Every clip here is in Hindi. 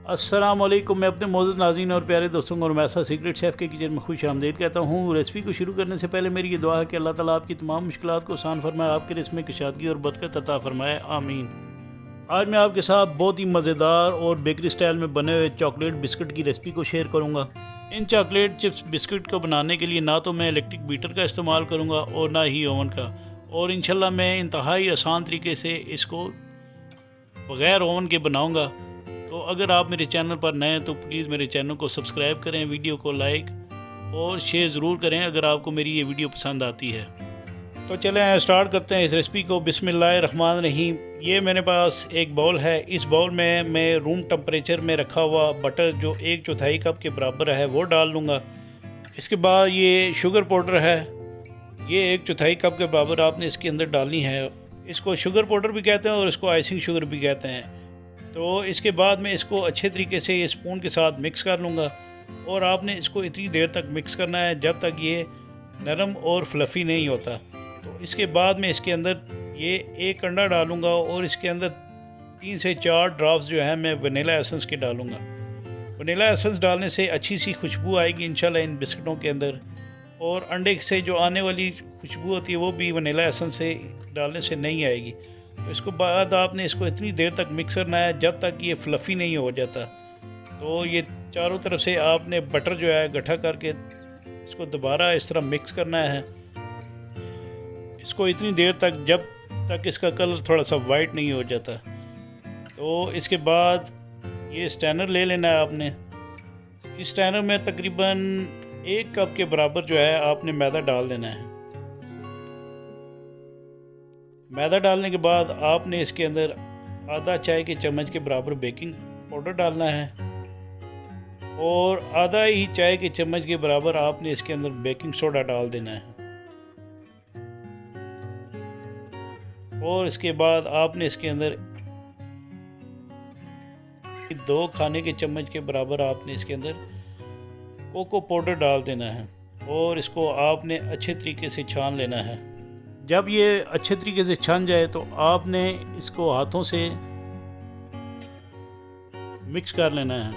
अस्सलाम वालेकुम। मैं अपने मौजूद नाज़रीन और प्यारे दोस्तों को रमैसा सीक्रेट शेफ़ के किचन में खुश आमदीद कहता हूँ। रेसिपी को शुरू करने से पहले मेरी ये दुआ है कि अल्लाह ताला आपकी तमाम मुश्किलात को आसान फरमाए, आपके रिज़्क़ में कुशादगी और बरकत अता फरमाए, आमीन। आज मैं आपके साथ बहुत ही मज़ेदार और बेकरी स्टाइल में बने हुए चॉकलेट बिस्किट की रेसिपी को शेयर करूँगा। इन चॉकलेट चिप्स बिस्किट को बनाने के लिए ना तो मैं इलेक्ट्रिक बीटर का इस्तेमाल करूँगा और ना ही ओवन का, और इंशाल्लाह मैं इंतहाई आसान तरीके से इसको बग़ैर ओवन के बनाऊँगा। तो अगर आप मेरे चैनल पर नए हैं तो प्लीज़ मेरे चैनल को सब्सक्राइब करें, वीडियो को लाइक और शेयर ज़रूर करें अगर आपको मेरी ये वीडियो पसंद आती है। तो चलें स्टार्ट करते हैं इस रेसिपी को। बिस्मिल्लाहिर्रहमानिर्रहीम। ये मेरे पास एक बाउल है। इस बाउल में मैं रूम टेम्परेचर में रखा हुआ बटर जो 1/4 कप के बराबर है वो डाल लूँगा। इसके बाद ये शुगर पाउडर है, ये 1/4 कप के बराबर आपने इसके अंदर डालनी है। इसको शुगर पाउडर भी कहते हैं और इसको आइसिंग शुगर भी कहते हैं। तो इसके बाद मैं इसको अच्छे तरीके से ये स्पून के साथ मिक्स कर लूँगा, और आपने इसको इतनी देर तक मिक्स करना है जब तक ये नरम और फ्लफ़ी नहीं होता। तो इसके बाद मैं इसके अंदर ये एक अंडा डालूँगा और इसके अंदर 3 से 4 ड्रॉप्स जो है मैं वनीला एसेंस के डालूँगा। वनीला एसेंस डालने से अच्छी सी खुशबू आएगी इंशाल्लाह इन बिस्किटों के अंदर, और अंडे से जो आने वाली खुशबू होती है वो भी वनीला एसेंस से डालने से नहीं आएगी। तो इसको बाद आपने इसको इतनी देर तक मिक्स करना है जब तक ये फ्लफ़ी नहीं हो जाता। तो ये चारों तरफ से आपने बटर जो है इकट्ठा करके इसको दोबारा इस तरह मिक्स करना है। इसको इतनी देर तक जब तक इसका कलर थोड़ा सा वाइट नहीं हो जाता। तो इसके बाद ये स्टैनर ले लेना है आपने। इस स्टैनर में तकरीबन 1 कप के बराबर जो है आपने मैदा डाल देना है। मैदा डालने के बाद आपने इसके अंदर आधा चाय के चम्मच के बराबर बेकिंग पाउडर डालना है, और आधा ही चाय के चम्मच के बराबर आपने इसके अंदर बेकिंग सोडा डाल देना है। और इसके बाद आपने इसके अंदर 2 खाने के चम्मच के बराबर आपने इसके अंदर कोको पाउडर डाल देना है, और इसको आपने अच्छे तरीके से छान लेना है। जब ये अच्छे तरीके से छन जाए तो आपने इसको हाथों से मिक्स कर लेना है।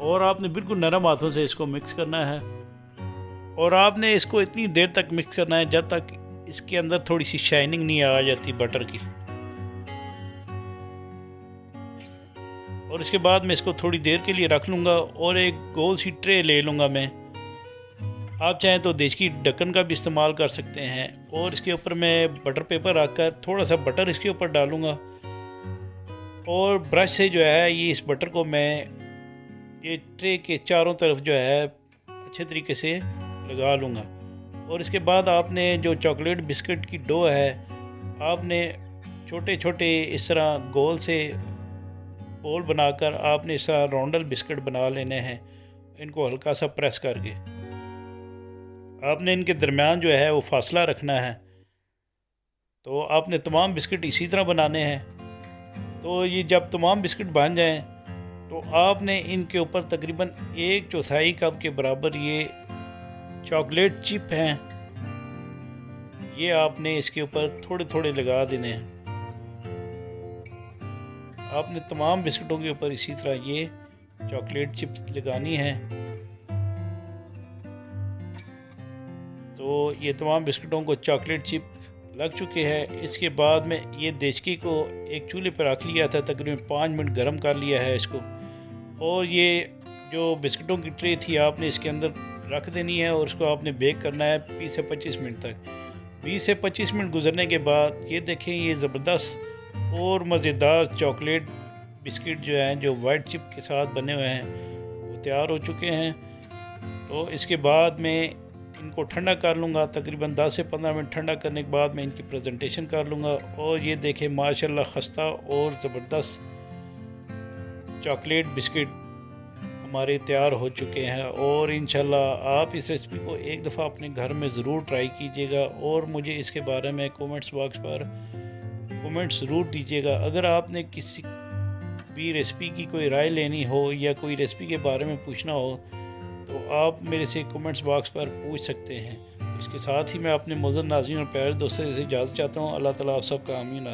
और आपने बिल्कुल नरम हाथों से इसको मिक्स करना है, और आपने इसको इतनी देर तक मिक्स करना है जब तक इसके अंदर थोड़ी सी शाइनिंग नहीं आ जाती बटर की। और इसके बाद मैं इसको थोड़ी देर के लिए रख लूँगा, और एक गोल सी ट्रे ले लूँगा मैं। आप चाहें तो देश की ढक्कन का भी इस्तेमाल कर सकते हैं, और इसके ऊपर मैं बटर पेपर रखकर थोड़ा सा बटर इसके ऊपर डालूँगा, और ब्रश से जो है ये इस बटर को मैं ये ट्रे के चारों तरफ जो है अच्छे तरीके से लगा लूँगा। और इसके बाद आपने जो चॉकलेट बिस्किट की डो है आपने छोटे छोटे इस तरह गोल से बोल बनाकर आपने इस तरह राउंडल बिस्किट बना लेने हैं। इनको हल्का सा प्रेस करके आपने इनके दरमियान जो है वो फासला रखना है। तो आपने तमाम बिस्किट इसी तरह बनाने हैं। तो ये जब तमाम बिस्किट बन जाएं तो आपने इनके ऊपर तकरीबन 1/4 कप के बराबर ये चॉकलेट चिप हैं, ये आपने इसके ऊपर थोड़े थोड़े लगा देने हैं। आपने तमाम बिस्किटों के ऊपर इसी तरह ये चॉकलेट चिप्स लगानी है। तो ये तमाम बिस्किटों को चॉकलेट चिप लग चुके हैं। इसके बाद में ये देचकी को एक चूल्हे पर रख लिया था, तकरीबन 5 मिनट गर्म कर लिया है इसको, और ये जो बिस्किटों की ट्रे थी आपने इसके अंदर रख देनी है, और उसको आपने बेक करना है 20 से 25 मिनट तक। 20 से 25 मिनट गुजरने के बाद ये देखें ये ज़बरदस्त और मज़ेदार चॉकलेट बिस्किट जो हैं जो वाइट चिप के साथ बने हुए हैं वो तैयार हो चुके हैं। तो इसके बाद मैं इनको ठंडा कर लूँगा, तकरीबन 10 से 15 मिनट ठंडा करने के बाद मैं इनकी प्रेजेंटेशन कर लूँगा। और ये देखें माशाल्लाह खस्ता और ज़बरदस्त चॉकलेट बिस्किट हमारे तैयार हो चुके हैं। और इंशाल्लाह आप इस रेसिपी को एक दफ़ा अपने घर में ज़रूर ट्राई कीजिएगा, और मुझे इसके बारे में कमेंट्स बॉक्स पर कमेंट ज़रूर दीजिएगा। अगर आपने किसी भी रेसिपी की कोई राय लेनी हो या कोई रेसिपी के बारे में पूछना हो तो आप मेरे से कमेंट्स बॉक्स पर पूछ सकते हैं। इसके साथ ही मैं अपने मौजूद नाज़रीन और प्यारे दोस्तों से इजाज़त चाहता हूँ। अल्लाह ताला आप सबका आमीन।